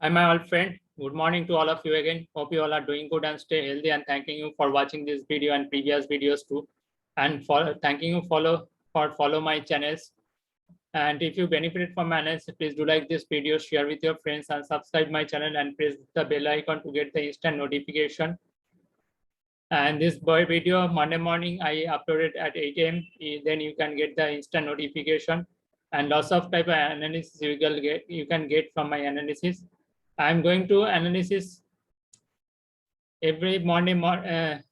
Hi, my old friend. Good morning to all of you again. Hope you all are doing good and stay healthy. And thanking you for watching this video and previous videos too. And for thanking you follow my channels. And if you benefited from my analysis, please do like this video, share with your friends, and subscribe my channel and press the bell icon to get the instant notification. And this video Monday morning I uploaded at 8 a.m. Then you can get the instant notification and lots of type of analysis you can get from my analysis. I'm going to analysis every Monday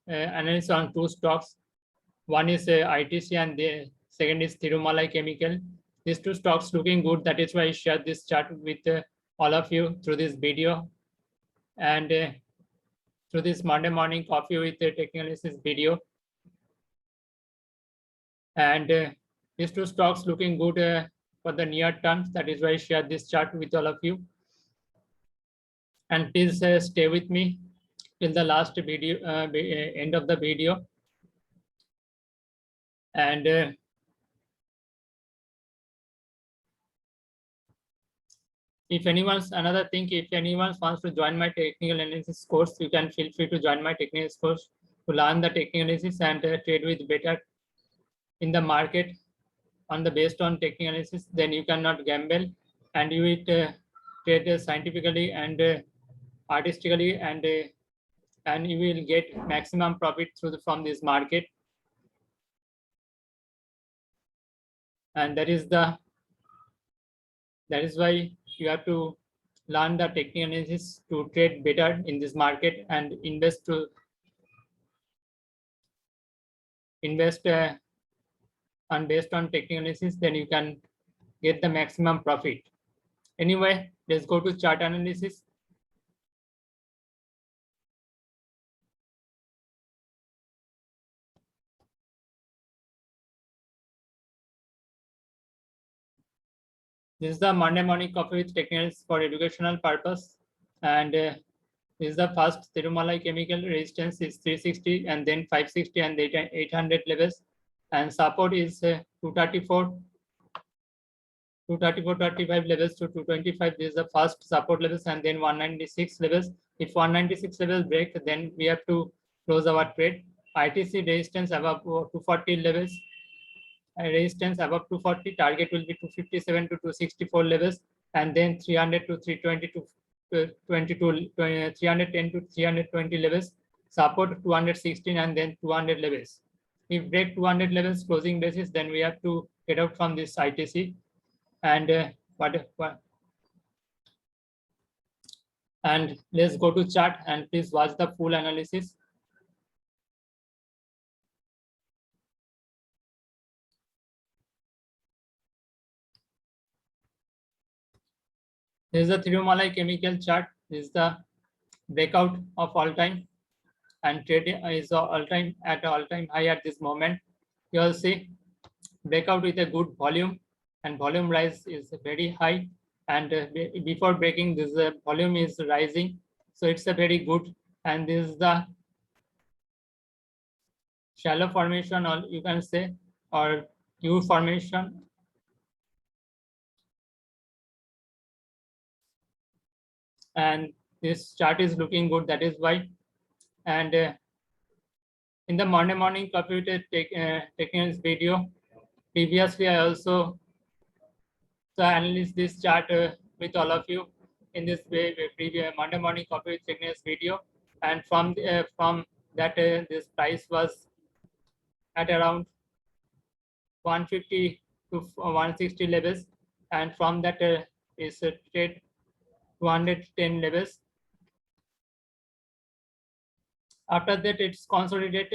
analysis on two stocks. One is ITC and the second is Thirumalai Chemical. These two stocks looking good. That is why I share this chart with all of you through this video and through this Monday morning coffee with the technical analysis video. And these two stocks looking good for the near term. That is why I share this chart with all of you. And please stay with me till the last video, end of the video. And if anyone's wants to join my technical analysis course, you can feel free to join my technical course to learn the technical analysis and trade with better in the market on the based on technical analysis. Then you cannot gamble and you will trade scientifically and artistically and you will get maximum profit from this market. And that is why you have to learn the technical analysis to trade better in this market and invest on based on technical analysis. Then you can get the maximum profit. Anyway, let's go to chart analysis. This is the Monday morning coffee with techniques for educational purpose. And this is the first Thirumalai Chemical resistance is 360 and then 560 and 800 levels. And support is 234, 35 levels to 225. This is the first support levels and then 196 levels. If 196 levels break, then we have to close our trade. ITC resistance above 240 levels. Resistance above 240, target will be 257 to 264 levels, and then 300 to 320 to 310 to 320 levels, support 216 and then 200 levels. If break 200 levels closing basis, then we have to get out from this ITC. And and let's go to chart and please watch the full analysis. This is the Thirumalai Chemical chart. This is the breakout of all time, and trading is all-time high at this moment. You will see breakout with a good volume, and volume rise is very high. And before breaking, this volume is rising, so it's a very good. And this is the shallow formation, or you can say, or U formation. And this chart is looking good. That is why. And in the Monday morning computer techniques video, previously I also analyzed this chart with all of you in this previous Monday morning computer techniques video. And from that, this price was at around 150 to 160 levels, and from that is trade 210 levels. After that, it's consolidated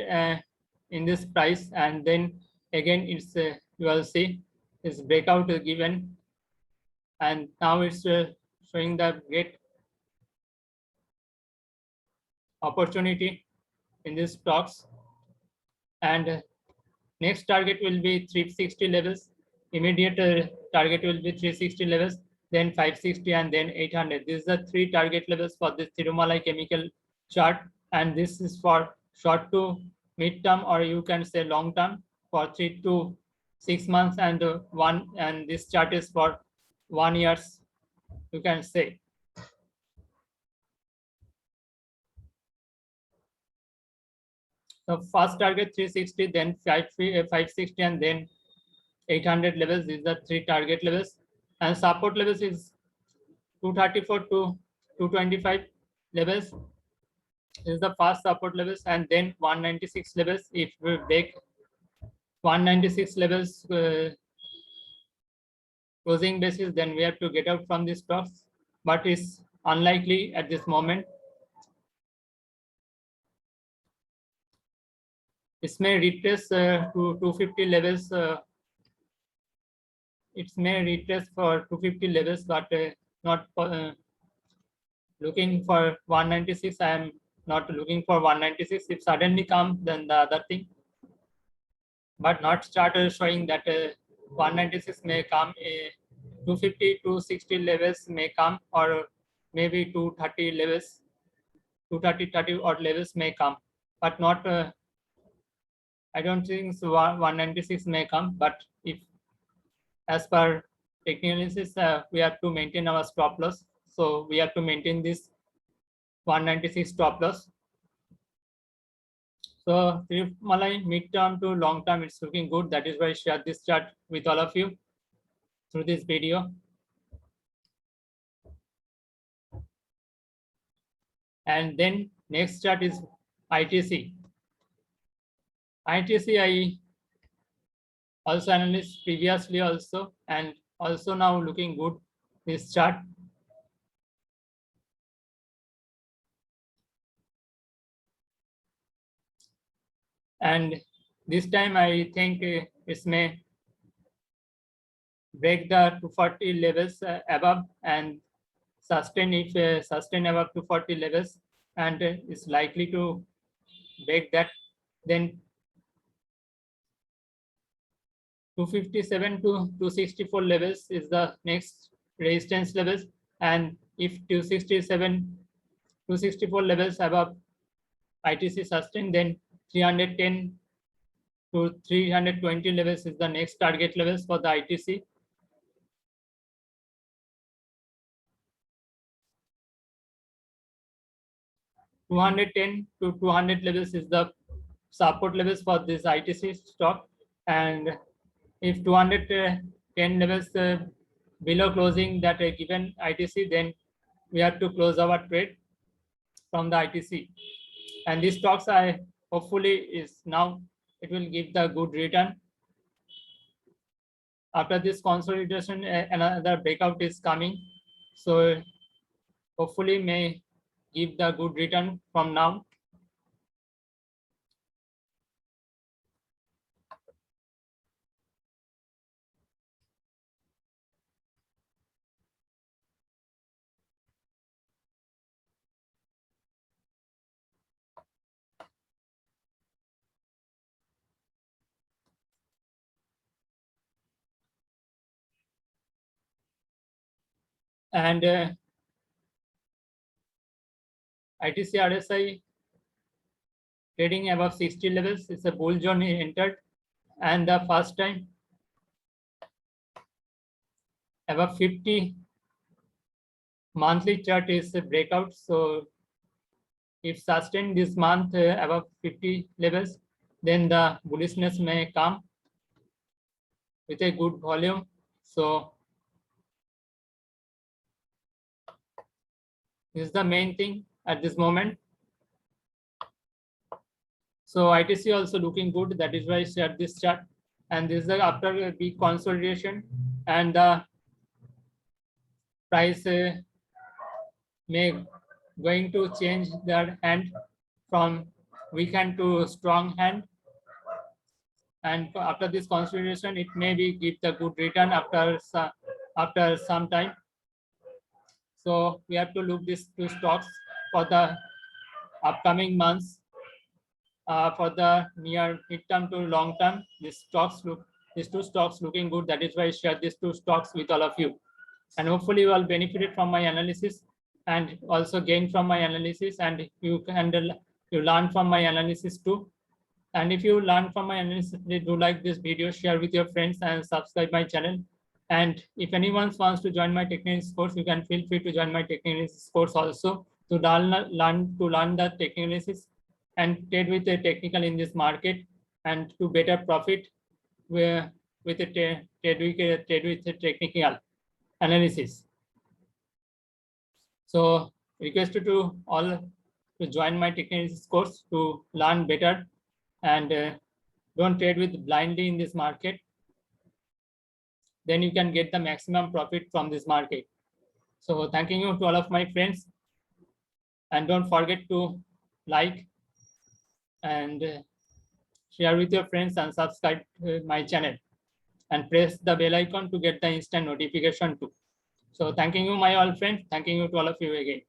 in this price, and then again it's you will see is breakout given, and now it's showing the great opportunity in these stocks. And next target will be 360 levels. Immediate target will be 360 levels, then 560 and then 800. These are three target levels for this Thirumalai Chemical chart, and this is for short to mid term, or you can say long term, for 3 to 6 months, and and this chart is for 1 year, you can say. So first target 360, then 560, and then 800 levels. These are three target levels, and support levels is 234 to 225 levels. This is the first support levels, and then 196 levels. If we break 196 levels closing basis, then we have to get out from these stocks, but it's unlikely at this moment. It may retrace to 250 levels. It may retrace for 250 levels, but not looking for 196. I am not looking for 196. If suddenly come, then the other thing, but not started showing that 196 may come. 250 260 levels may come, or maybe 230 levels, 230 odd levels may come, but not. I don't think so 196 may come, but if as per technical analysis, we have to maintain our stop loss. So we have to maintain this 196 stop loss. So Malay mid-term to long-term, it's looking good. That is why I share this chart with all of you through this video. And then next chart is ITC. ITC I also analyzed previously also, and also now looking good, this chart. And this time I think it may break the 240 levels above and sustain, if sustain above 240 levels, and is likely to break that, then 257 to 264 levels is the next resistance levels, and if 264 levels above ITC sustain, then 310 to 320 levels is the next target levels for the ITC. $210 to 200 levels is the support levels for this ITC stock, and if 210 levels below closing that given ITC, then we have to close our trade from the ITC. And these stocks I hopefully is now it will give the good return. After this consolidation, another breakout is coming, so hopefully may give the good return from now. And ITC RSI trading above 60 levels, it's a bull zone entered, and the first time above 50 monthly chart is a breakout. So if sustained this month above 50 levels, then the bullishness may come with a good volume. So this is the main thing at this moment. So ITC also looking good. That is why I shared this chart. And this is after a big consolidation, and the price may going to change their hand from weak hand to strong hand. And after this consolidation, it may be give the good return after some time. So we have to look these two stocks for the upcoming months. For the near midterm to long term, these two stocks looking good. That is why I share these two stocks with all of you, and hopefully you all benefited from my analysis and also gain from my analysis, and you learn from my analysis too. And if you learn from my analysis, do like this video, share with your friends, and subscribe my channel. And if anyone wants to join my technical course, you can feel free to join my technical course also to learn the technical analysis and trade with the technical in this market and to better profit with the trade with the technical analysis. So request to all to join my technical course to learn better and don't trade with blindly in this market. Then you can get the maximum profit from this market. So thanking you to all of my friends, and don't forget to like and share with your friends and subscribe to my channel and press the bell icon to get the instant notification too. So thanking you, my all friends. Thanking you to all of you again.